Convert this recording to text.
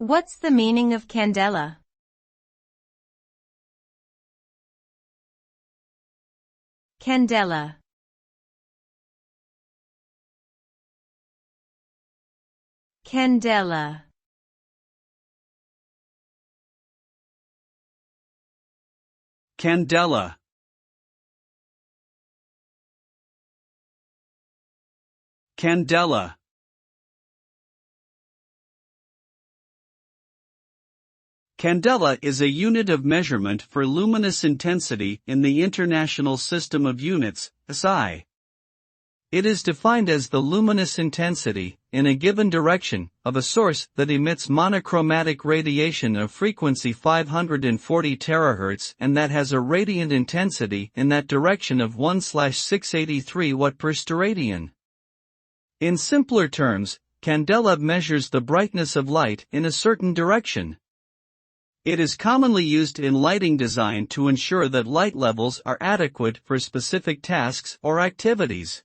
What's the meaning of candela? Candela. Candela. Candela. Candela. Candela is a unit of measurement for luminous intensity in the International System of Units, SI. It is defined as the luminous intensity, in a given direction, of a source that emits monochromatic radiation of frequency 540 terahertz and that has a radiant intensity in that direction of 1/683 watt per steradian. In simpler terms, candela measures the brightness of light in a certain direction. It is commonly used in lighting design to ensure that light levels are adequate for specific tasks or activities.